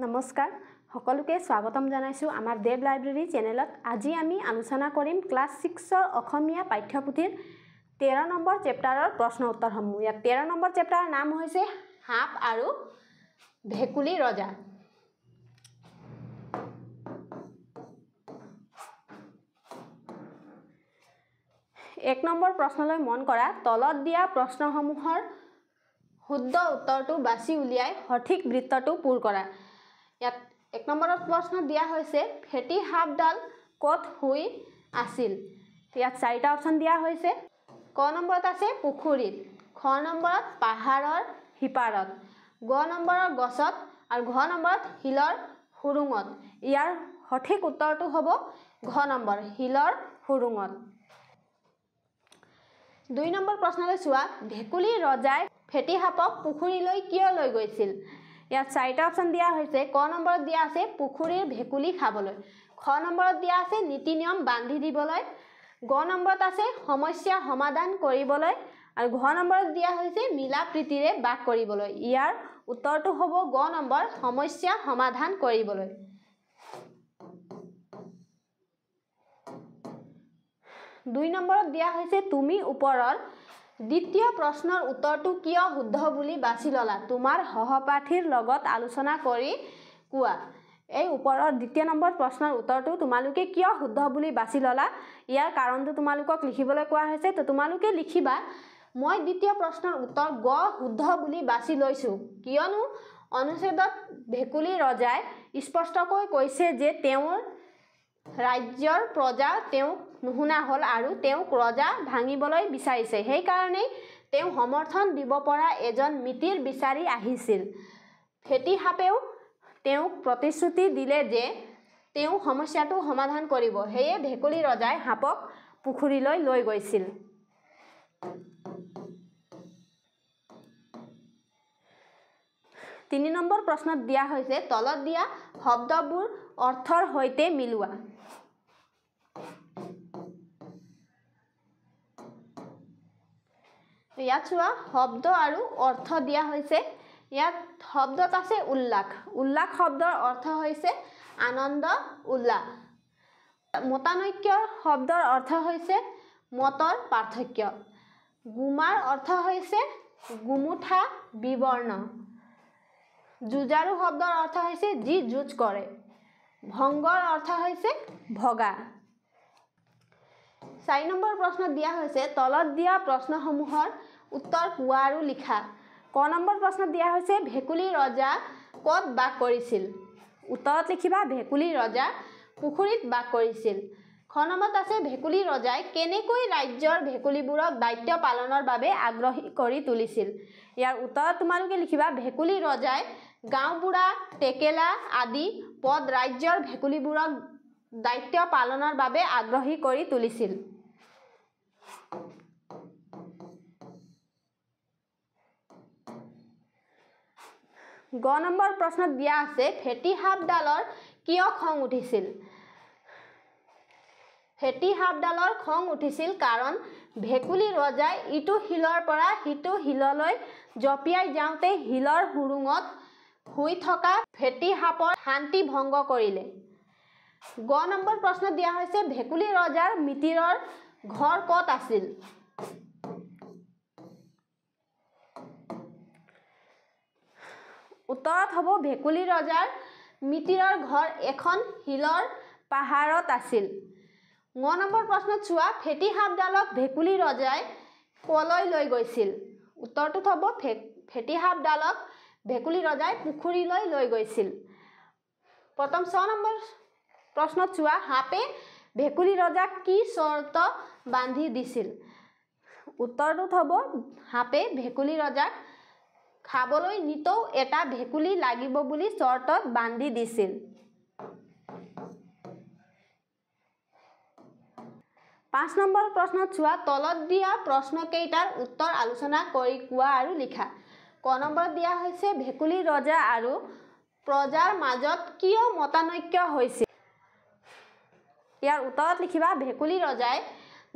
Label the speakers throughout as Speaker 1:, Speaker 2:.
Speaker 1: নমস্কাৰ সকলোকে স্বাগতম জনাইছো আমাৰ দেৱ লাইব্ৰেৰী চেনেলত। আজি আমি আলোচনা কৰিম ক্লাছ 6ৰ অসমীয়া পাঠ্যপুথিৰ 13 নম্বৰ চেপ্টাৰৰ প্ৰশ্ন উত্তৰসমূহ। ইয়াত 13 নম্বৰ চেপ্টাৰৰ নাম হৈছে সাপ আৰু ভেকুলী ৰজা। এক নম্বৰ প্ৰশ্নলৈ মন কৰা, তলত দিয়া প্ৰশ্নসমূহৰ শুদ্ধ উত্তৰটো বাছি উলিয়াই সঠিক বৃত্তটো পূৰ কৰা। ইয়াত এক নম্বৰত প্ৰশ্ন দিয়া হৈছে ফেটি সাপডাল ক'ত শুই আছিল। ইয়াত চাৰিটা অপচন দিয়া হৈছে। ক নম্বৰত আছে পুখুৰীত, খ নম্বৰত পাহাৰৰ সিপাৰত, গ নম্বৰৰ গছত আৰু ঘ নম্বৰত শিলৰ সুৰুঙত। ইয়াৰ সঠিক উত্তৰটো হ'ব ঘ নম্বৰ শিলৰ সুৰুঙত। 2 নম্বৰ প্ৰশ্নলৈ চোৱা, ভেকুলী ৰজাই ফেটি সাপক পুখুৰীলৈ কিয় লৈ গৈছিল। ইয়াত চাৰিটা অপচন দিয়া হৈছে। ক নম্বৰত দিয়া আছে পুখুৰীৰ ভেকুলী খাবলৈ, খ নম্বৰত দিয়া আছে নীতি নিয়ম বান্ধি দিবলৈ, গ নম্বৰত আছে সমস্যা সমাধান কৰিবলৈ আৰু ঘ নম্বৰত দিয়া হৈছে মিলা প্ৰীতিৰে বাস কৰিবলৈ। ইয়াৰ উত্তৰটো হ'ব গ নম্বৰ সমস্যা সমাধান কৰিবলৈ। 2 নম্বৰত দিয়া হৈছে তুমি ওপৰৰ দ্বিতীয় প্ৰশ্নৰ উত্তৰটো কিয় শুদ্ধ বুলি বাছি ল'লা, তোমাৰ সহপাঠীৰ লগত আলোচনা কৰি কোৱা। এই ওপৰৰ দ্বিতীয় নম্বৰ প্ৰশ্নৰ উত্তৰটো তোমালোকে কিয় শুদ্ধ বুলি বাছি ল'লা, ইয়াৰ কাৰণটো তোমালোকক লিখিবলৈ কোৱা হৈছে। তো তোমালোকে লিখিবা, মই দ্বিতীয় প্ৰশ্নৰ উত্তৰ গ শুদ্ধ বুলি বাছি লৈছোঁ, কিয়নো অনুচ্ছেদত ভেকুলী ৰজাই স্পষ্টকৈ কৈছে যে তেওঁৰ ৰাজ্যৰ প্ৰজা তেওঁক নুশুনা হ'ল আৰু তেওঁক ৰজা ভাঙিবলৈ বিচাৰিছে। সেইকাৰণেই তেওঁ সমৰ্থন দিব পৰা এজন মিতিৰ বিচাৰি আহিছিল। ফেটি সাপেও তেওঁক প্ৰতিশ্ৰুতি দিলে যে তেওঁ সমস্যাটো সমাধান কৰিব। সেয়ে ভেকুলী ৰজাই সাপক পুখুৰীলৈ লৈ গৈছিল। 3 নম্বৰ প্ৰশ্নত দিয়া হৈছে তলত দিয়া শব্দবোৰ অৰ্থৰ সৈতে মিলোৱা। ইয়াত চোৱা শব্দ আৰু অৰ্থ দিয়া হৈছে। ইয়াত শব্দত আছে উল্লাস। উল্লাস শব্দৰ অৰ্থ হৈছে আনন্দ উল্লাস। মতানৈক্যৰ শব্দৰ অৰ্থ হৈছে মতৰ পাৰ্থক্য। গুমাৰ অৰ্থ হৈছে গুমুঠা বিবৰ্ণ। যুঁজাৰু শব্দৰ অৰ্থ হৈছে যি যুঁজ কৰে। ভংগৰ অৰ্থ হৈছে ভগা। 4 নম্বৰ প্ৰশ্নত দিয়া হৈছে তলত দিয়া প্ৰশ্নসমূহৰ উত্তৰ পোৱা আৰু লিখা। ক নম্বৰ প্ৰশ্নত দিয়া হৈছে ভেকুলী ৰজা ক'ত বাস কৰিছিল। উত্তৰত লিখিবা ভেকুলী ৰজা পুখুৰীত বাস কৰিছিল। খ নম্বৰত আছে ভেকুলী ৰজাই কেনেকৈ ৰাজ্যৰ ভেকুলীবোৰক দায়িত্ব পালনৰ বাবে আগ্ৰহী কৰি তুলিছিল। ইয়াৰ উত্তৰত তোমালোকে লিখিবা ভেকুলী ৰজাই গাঁওবুঢ়া, টেকেলা আদি পদ ৰাজ্যৰ ভেকুলীবোৰক দায়িত্ব পালনৰ বাবে আগ্ৰহী কৰি তুলিছিল। গ নম্বৰ প্ৰশ্নত দিয়া আছে ফেটি সাপডালৰ কিয় খং উঠিছিল। ফেটি সাপডালৰ খং উঠিছিল কাৰণ ভেকুলী ৰজাই ইটো শিলৰ পৰা সিটো শিললৈ জঁপিয়াই যাওঁতে শিলৰ সুৰুঙত শুই থকা ফেটি সাপৰ শান্তি ভংগ কৰিলে। গ নম্বৰ প্ৰশ্নত দিয়া হৈছে ভেকুলী ৰজাৰ মিতিৰৰ ঘৰ ক'ত আছিল। উত্তৰত হ'ব ভেকুলী ৰজাৰ মিতিৰৰ ঘৰ এখন শিলৰ পাহাৰত আছিল। ঙ নম্বৰ প্ৰশ্নত চোৱা ফেটি সাপডালক ভেকুলী ৰজাই কলৈ লৈ গৈছিল। উত্তৰটোত হ'ব ফেটি সাপডালক ভেকুলী ৰজাই পুখুৰীলৈ লৈ গৈছিল। প্ৰথম 6 নম্বৰ প্ৰশ্নত চোৱা সাপে ভেকুলী ৰজাক কি চৰ্ত বান্ধি দিছিল। উত্তৰটোত হ'ব সাপে ভেকুলী ৰজাক খাবলৈ নিতৌ এটা ভেকুলী লাগিব বুলি চৰ্তত বান্ধি দিছিল। 5 নম্বৰ প্ৰশ্নত চোৱা তলত দিয়া প্ৰশ্নকেইটাৰ উত্তৰ আলোচনা কৰি কোৱা আৰু লিখা। ক নম্বৰত দিয়া হৈছে ভেকুলী ৰজা আৰু প্ৰজাৰ মাজত কিয় মতানৈক্য হৈছিল। ইয়াৰ উত্তৰত লিখিবা ভেকুলী ৰজাই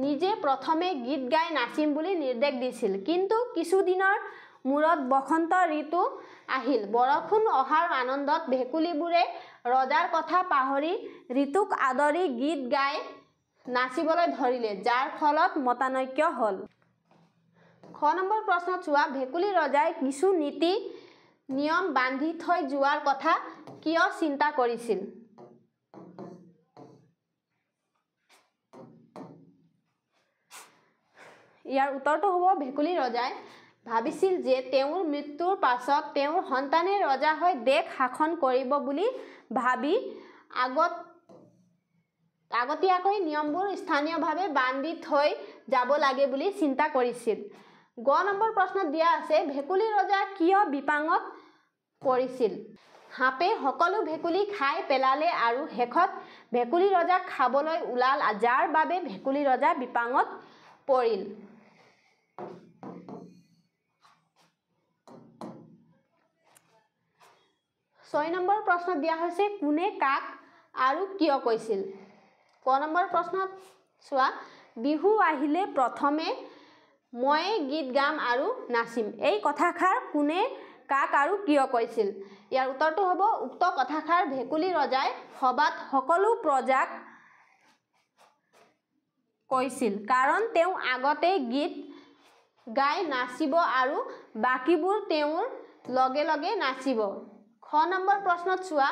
Speaker 1: নিজে প্ৰথমে গীত গাই নাচিম বুলি নিৰ্দেশ দিছিল, কিন্তু কিছুদিনৰ মূৰত বসন্ত ঋতু আহিল। বৰষুণ অহাৰ আনন্দত ভেকুলীবোৰে ৰজাৰ কথা পাহৰি ঋতুক আদৰি গীত গাই নাচিবলৈ ধৰিলে, যাৰ ফলত মতানৈক্য হ'ল। খ নম্বৰ প্ৰশ্নত চোৱা, ভেকুলী ৰজাই কিছু নীতি নিয়ম বান্ধি থৈ যোৱাৰ কথা কিয় চিন্তা কৰিছিল? ইয়াৰ উত্তৰটো হ'ব, ভেকুলী ৰজাই ভাবিছিল যে তেওঁৰ মৃত্যুৰ পাছত তেওঁৰ সন্তানে ৰজা হৈ দেশ শাসন কৰিব বুলি ভাবি আগতীয়াকৈ নিয়মবোৰ স্থানীয়ভাৱে বান্ধি থৈ যাব লাগে বুলি চিন্তা কৰিছিল। গ নম্বৰ প্ৰশ্নত দিয়া আছে, ভেকুলী ৰজা কিয় বিপাঙত পৰিছিল? সাপে সকলো ভেকুলী খাই পেলালে আৰু শেষত ভেকুলী ৰজাক খাবলৈ ওলাল, যাৰ বাবে ভেকুলী ৰজা বিপাঙত পৰিল। 6 নম্বৰ প্ৰশ্নত দিয়া হৈছে, কোনে কাক আৰু কিয় কৈছিল? ক নম্বৰ প্ৰশ্নত চোৱা, বিহু আহিলে প্ৰথমে ময়ে গীত গাম আৰু নাচিম। এই কথাষাৰ কোনে কাক আৰু কিয় কৈছিল? ইয়াৰ উত্তৰটো হ'ব, উক্ত কথাষাৰ ভেকুলী ৰজাই সভাত সকলো প্ৰজাক কৈছিল, কাৰণ তেওঁ আগতে গীত গাই নাচিব আৰু বাকীবোৰ তেওঁৰ লগে লগে নাচিব। খ নম্বৰ প্ৰশ্নত চোৱা,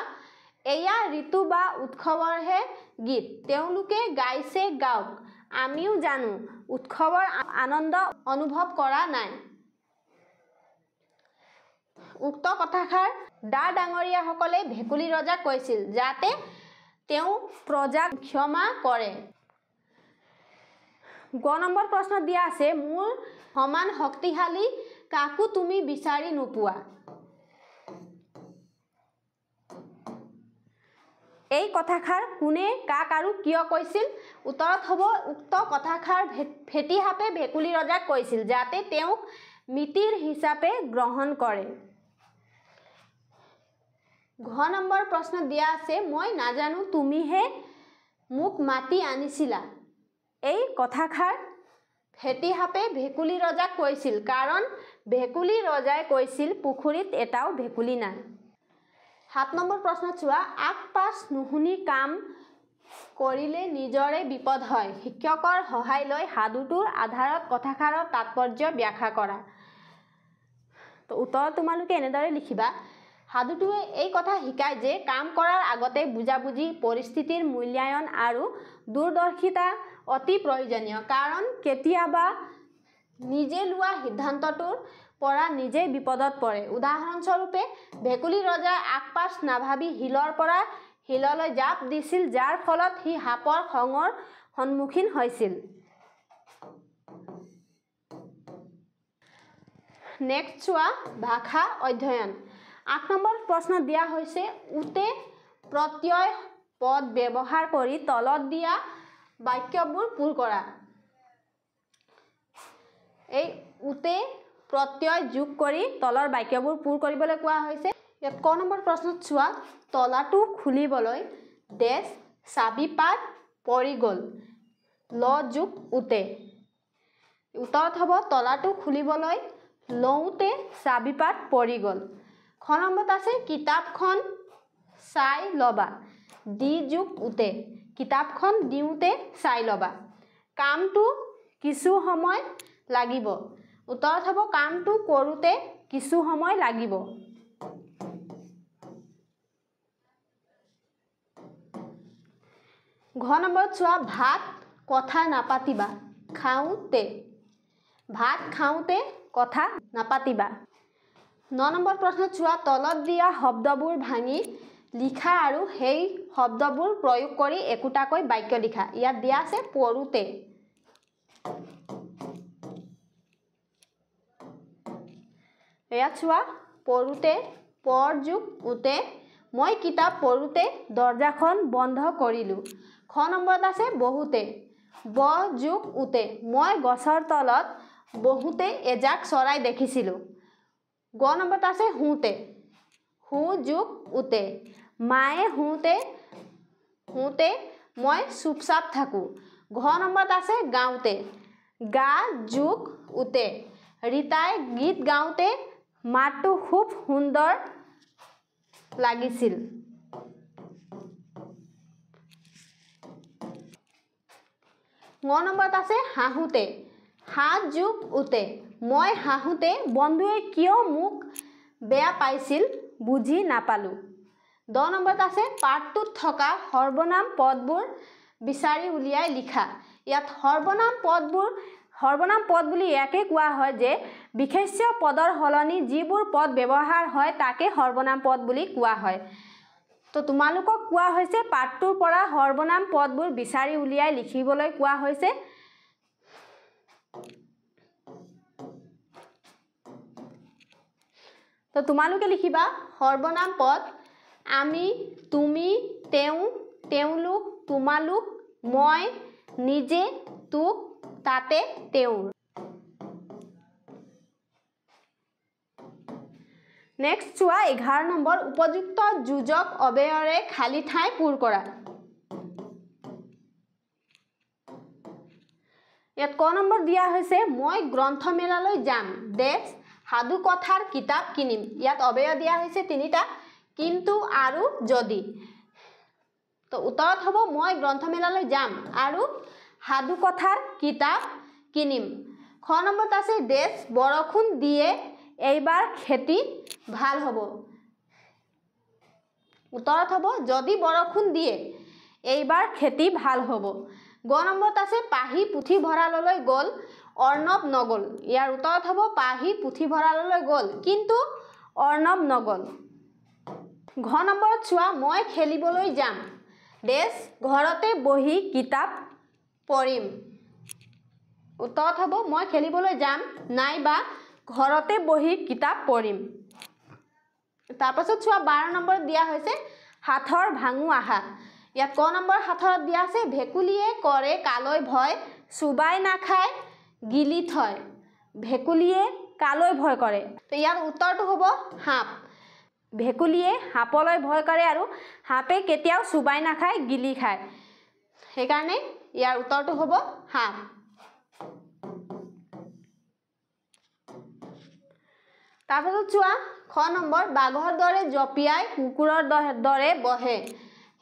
Speaker 1: এয়া ঋতু বা উৎসৱৰহে গীত, তেওঁলোকে গাইছে গাওক, আমিও জানো উৎসৱৰ আনন্দ অনুভৱ কৰা নাই। উক্ত কথাষাৰ ডা ডাঙৰীয়াসকলে ভেকুলী ৰজাক কৈছিল, যাতে তেওঁ প্ৰজাক ক্ষমা কৰে। গ নম্বৰ প্ৰশ্নত দিয়া আছে, মোৰ সমান শক্তিশালী কাকো তুমি বিচাৰি নোপোৱা। এই কথাষাৰ কোনে কাক আৰু কিয় কৈছিল? উত্তৰত হ'ব, উক্ত কথাষাৰ ফেঁটীসাপে ভেকুলী ৰজাক কৈছিল, যাতে তেওঁক মিতিৰ হিচাপে গ্ৰহণ কৰে। ঘ নম্বৰ প্ৰশ্নত দিয়া আছে, মই নাজানো তুমিহে মোক মাতি আনিছিলা। এই কথাষাৰ ফেঁটীসাপে ভেকুলী ৰজাক কৈছিল, কাৰণ ভেকুলী ৰজাই কৈছিল পুখুৰীত এটাও ভেকুলী নাই। 7 নম্বৰ প্ৰশ্নত চোৱা, আগ পাছ নুশুনি কাম কৰিলে নিজৰে বিপদ হয়, শিক্ষকৰ সহায় লৈ সাধুটোৰ আধাৰত কথাষাৰৰ তাৎপৰ্য ব্যাখ্যা কৰা। তো উত্তৰ তোমালোকে এনেদৰে লিখিবা, সাধুটোৱে এই কথা শিকায় যে কাম কৰাৰ আগতে বুজাবুজি, পৰিস্থিতিৰ মূল্যায়ন আৰু দূৰদৰ্শিতা অতি প্ৰয়োজনীয়, কাৰণ কেতিয়াবা নিজে লোৱা সিদ্ধান্তটোৰ পৰা নিজেই বিপদত পৰে। উদাহৰণস্বৰূপে, ভেকুলী ৰজাই আগপাছ নাভাবি শিলৰ পৰা শিললৈ জাপ দিছিল, যাৰ ফলত সি সাপৰ খঙৰ সন্মুখীন হৈছিল। নেক্সট চোৱা, ভাষা অধ্যয়ন। 8 নম্বৰ প্ৰশ্নত দিয়া হৈছে, উতে প্ৰত্যয় পদ ব্যৱহাৰ কৰি তলত দিয়া বাক্যবোৰ পূৰ কৰা। এই উতে প্ৰত্যয় যোগ কৰি তলৰ বাক্যবোৰ পূৰ কৰিবলৈ কোৱা হৈছে। ইয়াত ক নম্বৰ প্ৰশ্নত চোৱা, তলাটো খুলিবলৈ ডেছ চাবিপাত পৰি গ'ল, ল যোগ উতে। উত্তৰত হ'ব, তলাটো খুলিবলৈ লওঁতে চাবিপাত পৰি গ'ল। খ নম্বৰত আছে, কিতাপখন চাই ল'বা, দি যোগ উতে, কিতাপখন দিওঁতে চাই ল'বা। কামটো কিছু সময় লাগিব। উত্তৰত হ'ব, কামটো কৰোঁতে কিছু সময় লাগিব। ঘ নম্বৰত চোৱা, ভাত কথা নাপাতিবা খাওঁতে, ভাত খাওঁতে কথা নাপাতিবা। 9 নম্বৰ প্ৰশ্নত চোৱা, তলত দিয়া শব্দবোৰ ভাঙি লিখা আৰু সেই শব্দবোৰ প্ৰয়োগ কৰি একোটাকৈ বাক্য লিখা। ইয়াত দিয়া আছে পঢ়োতে। ইয়াত চোৱা, পঢ়োতে পৰ যোগ উতে, মই কিতাপ পঢ়োতে দৰ্জাখন বন্ধ কৰিলোঁ। খ নম্বৰত আছে বহুতে, ব যোগ উতে, মই গছৰ তলত বহুতে এজাক চৰাই দেখিছিলোঁ। গ নম্বৰত আছে শুওঁতে, শু যোগ উতে, মায়ে শুওঁতে মই চুপচাপ থাকোঁ। ঘ নম্বৰত আছে গাওঁতে, গা যোগ উতে, ৰীতাই গীত গাওঁতে মাতটো খুব সুন্দৰ লাগিছিল। ন নম্বৰত আছে হাঁহোতে। হাত যোগ উতে। মই হাঁহোতে বন্ধুৱে কিয় মোক বেয়া পাইছিল বুজি নাপালো। 10 নম্বৰত আছে পাঠটোত থকা সৰ্বনাম পদবোৰ বিচাৰি উলিয়াই লিখা। ইয়াত সৰ্বনাম পদ বুলি ইয়াকে কোৱা হয় যে বিশেষ্য পদৰ সলনি যিবোৰ পদ ব্যৱহাৰ হয় তাকে সৰ্বনাম পদ বুলি কোৱা হয়। তো তোমালোকক কোৱা হৈছে পাঠটোৰ পৰা সৰ্বনাম পদবোৰ বিচাৰি উলিয়াই লিখিবলৈ কোৱা হৈছে। তো তোমালোকে লিখিবা সৰ্বনাম পদ আমি, তুমি, তেওঁ, তেওঁলোক, তোমালোক, মই, নিজে, তোক, তাতে, তেওঁৰ। নেক্সট চোৱা 11 নম্বৰ উপযুক্ত যোজক অব্যয়েৰে খালী ঠাই পূৰ কৰা। ইয়াত ক নম্বৰ দিয়া হৈছে মই গ্ৰন্থমেলালৈ যাম ডেছ সাধু কথাৰ কিতাপ কিনিম। ইয়াত অব্যয় দিয়া হৈছে 3টা কিন্তু আৰু যদি। তো উত্তৰত হ'ব মই গ্ৰন্থমেলালৈ যাম আৰু সাধু কথাৰ কিতাপ কিনিম। খ নম্বৰত আছে ডেছ বৰষুণ দিয়ে এইবাৰ খেতি ভাল হ'ব। উত্তৰত হ'ব যদি বৰষুণ দিয়ে এইবাৰ খেতি ভাল হ'ব। গ নম্বৰত আছে পাহি পুথিভঁৰাললৈ গ'ল অৰ্ণৱ নগ'ল। ইয়াৰ উত্তৰত হ'ব পাহি পুথিভঁৰাললৈ গ'ল কিন্তু অৰ্ণৱ নগ'ল। ঘ নম্বৰত চোৱা মই খেলিবলৈ যাম ডেছ ঘৰতে বহি কিতাপ পঢ়িম। উত্তৰত হ'ব মই খেলিবলৈ যাম নাইবা ঘৰতে বহি কিতাপ পঢ়িম। তাৰপাছত চোৱা 12 নম্বৰত দিয়া হৈছে সাঁথৰ ভাঙো আহা। ইয়াত ক নম্বৰ সাঁথৰত দিয়া আছে ভেকুলীয়ে কৰে কালৈ ভয় চুবাই নাখায় গিলি থয়। ভেকুলীয়ে কালৈ ভয় কৰে। তো ইয়াৰ উত্তৰটো হ'ব সাপ। ভেকুলীয়ে সাপলৈ ভয় কৰে আৰু সাপে কেতিয়াও চুবাই নাখায় গিলি খায়। সেইকাৰণে ইয়াৰ উত্তৰটো হ'ব সাপ। তাৰপাছত চোৱা খ নম্বৰ বাঘৰ দৰে জঁপিয়াই কুকুৰৰ দৰে বহে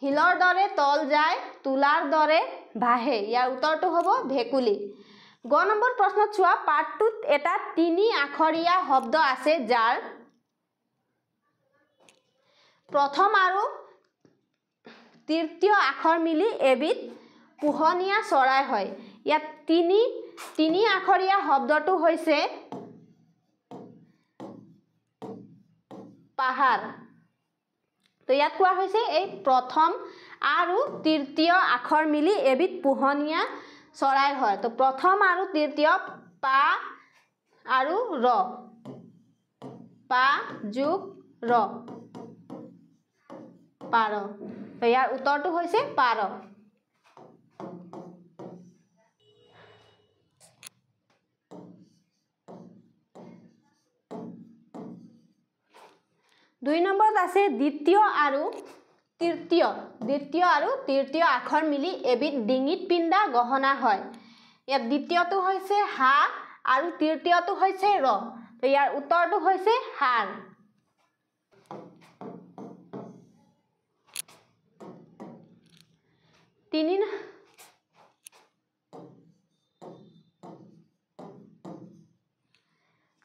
Speaker 1: শিলৰ দৰে তল যায় তুলাৰ দৰে ভাহে। ইয়াৰ উত্তৰটো হ'ব ভেকুলী। গ নম্বৰ প্ৰশ্নত চোৱা পাঠটোত এটা 3 আখৰীয়া শব্দ আছে যাৰ প্ৰথম আৰু তৃতীয় আখৰ মিলি এবিধ পোহনীয়া চৰাই হয়। ইয়াত 3 আখৰীয়া শব্দটো হৈছে পাহাৰ। তো ইয়াত কোৱা হৈছে এই প্ৰথম আৰু তৃতীয় আখৰ মিলি এবিধ পোহনীয়া চৰাই হয়। তো প্ৰথম আৰু তৃতীয় পা আৰু ৰ। পা যোগ ৰ পাৰ। তো ইয়াৰ উত্তৰটো হৈছে পাৰ। দুই নম্বৰত আছে দ্বিতীয় আৰু তৃতীয় আখৰ মিলি এবিধ ডিঙিত পিন্ধা গহনা হয়। ইয়াত দ্বিতীয়টো হৈছে হা আৰু তৃতীয়টো হৈছে ৰ। তো ইয়াৰ উত্তৰটো হৈছে হাৰ।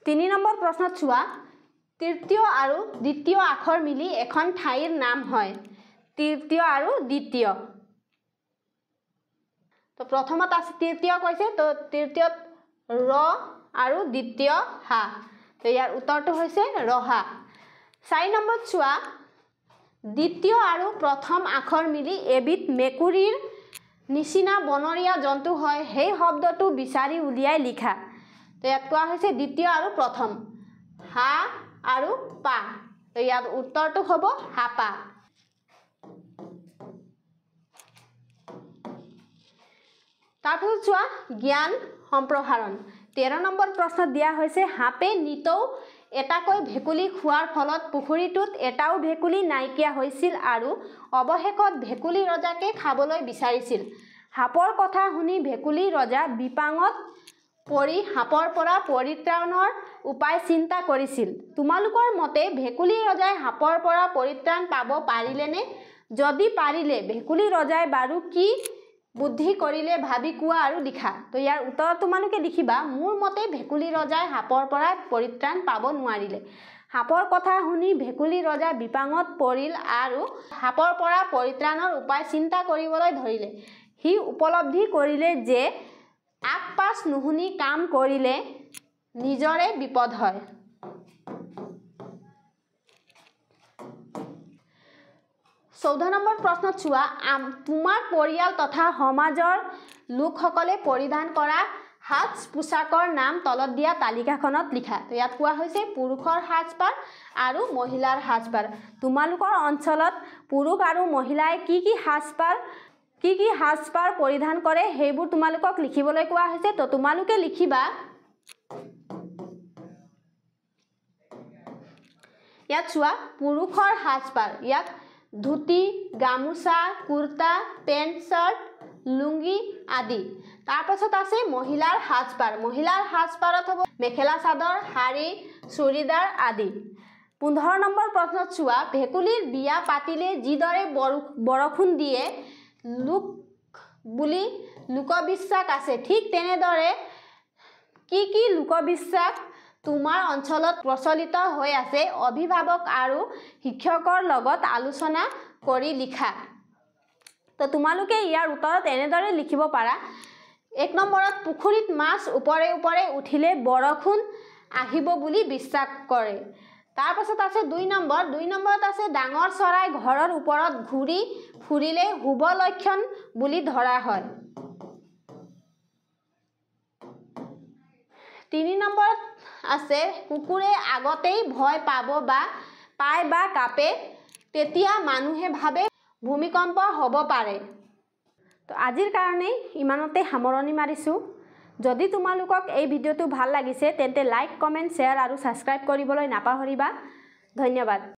Speaker 1: তিনি নম্বৰ প্ৰশ্নত চোৱা তৃতীয় আৰু দ্বিতীয় আখৰ মিলি এখন ঠাইৰ নাম হয় তৃতীয় আৰু দ্বিতীয়। তো প্ৰথমত আছে তৃতীয় কৈছে তো তৃতীয়ত ৰ আৰু দ্বিতীয় হা। তো ইয়াৰ উত্তৰটো হৈছে ৰহা। 4 নম্বৰত চোৱা দ্বিতীয় আৰু প্ৰথম আখৰ মিলি এবিধ মেকুৰীৰ নিচিনা বনৰীয়া জন্তু হয় সেই শব্দটো বিচাৰি উলিয়াই লিখা। তো ইয়াত কোৱা হৈছে দ্বিতীয় আৰু প্ৰথম হা আৰু পা। তো ইয়াত উত্তৰটো হ'ব হাপা। তাৰপিছত চোৱা জ্ঞান সম্প্ৰসাৰণ। 13 নম্বৰ প্ৰশ্নত দিয়া হৈছে সাপে নিতৌ এটাকৈ ভেকুলী খোৱাৰ ফলত পুখুৰীটোত এটাও ভেকুলী নাইকিয়া হৈছিল আৰু অৱশেষত ভেকুলী ৰজাকে খাবলৈ বিচাৰিছিল। সাপৰ কথা শুনি ভেকুলী ৰজা বিপাঙত পৰি সাপৰ পৰা পৰিত্ৰাণৰ উপায় চিন্তা কৰিছিল। তোমালোকৰ মতে ভেকুলী ৰজাই সাপৰ পৰা পৰিত্ৰাণ পাব পাৰিলেনে? যদি পাৰিলে ভেকুলী ৰজাই বাৰু কি বুদ্ধি কৰিলে ভাবি কোৱা আৰু লিখা। তো ইয়াৰ উত্তৰত তোমালোকে লিখিবা, মোৰ মতে ভেকুলী ৰজাই সাপৰ পৰা পৰিত্ৰাণ পাব নোৱাৰিলে। সাপৰ কথা শুনি ভেকুলী ৰজা বিপাঙত পৰিল আৰু সাপৰ পৰা পৰিত্ৰাণৰ উপায় চিন্তা কৰিবলৈ ধৰিলে। সি উপলব্ধি কৰিলে যে আগ পাছ নুশুনি কাম কৰিলে নিজৰে বিপদ হয়। চৌধ নম্বৰ প্ৰশ্নত চোৱা, তোমাৰ পৰিয়াল তথা সমাজৰ লোকসকলে পৰিধান কৰা সাজ পোছাকৰ নাম তলত দিয়া তালিকাখনত লিখা। তো ইয়াত কোৱা হৈছে পুৰুষৰ সাজপাৰ আৰু মহিলাৰ সাজপাৰ। তোমালোকৰ অঞ্চলত পুৰুষ আৰু মহিলাই কি সাজপাৰ পৰিধান কৰে সেইবোৰ তোমালোকক লিখিবলৈ কোৱা হৈছে। তো তোমালোকে লিখিবা, ইয়াত চোৱা পুৰুষৰ সাজপাৰ, ইয়াত ধুতি, গামোচা, কুৰ্তা, পেণ্ট চাৰ্ট, লুংগি আদি। তাৰপাছত আছে মহিলাৰ সাজপাৰ। মহিলাৰ সাজপাৰত হ'ব মেখেলা চাদৰ, শাৰী, চুৰিদাৰ আদি। 15 নম্বৰ প্ৰশ্নত চোৱা, ভেকুলীৰ বিয়া পাতিলে যিদৰে বৰষুণ দিয়ে বুলি লোকবিশ্বাস আছে, ঠিক তেনেদৰে কি লোকবিশ্বাস তোমাৰ অঞ্চলত প্ৰচলিত হৈ আছে অভিভাৱক আৰু শিক্ষকৰ লগত আলোচনা কৰি লিখা। তো তোমালোকে ইয়াৰ উত্তৰত এনেদৰে লিখিব পাৰা। 1 নম্বৰত পুখুৰীত মাছ ওপৰে ওপৰে উঠিলে বৰষুণ আহিব বুলি বিশ্বাস কৰে। তাৰপাছত আছে 2 নম্বৰত আছে ডাঙৰ চৰাই ঘৰৰ ওপৰত ঘূৰি ফুৰিলে শুভ লক্ষণ বুলি ধৰা হয়। 3 নম্বৰত আছে কুকুৰে আগতেই ভয় পায় বা কাঁপে, তেতিয়া মানুহে ভাবে ভূমিকম্প হ'ব পাৰে। তো আজিৰ কাৰণে ইমানতে সামৰণি মাৰিছোঁ। যদি তোমালোকক এই ভিডিঅ'টো ভাল লাগিছে তেন্তে লাইক, কমেণ্ট, শ্বেয়াৰ আৰু ছাবস্ক্ৰাইব কৰিবলৈ নাপাহৰিবা। ধন্যবাদ।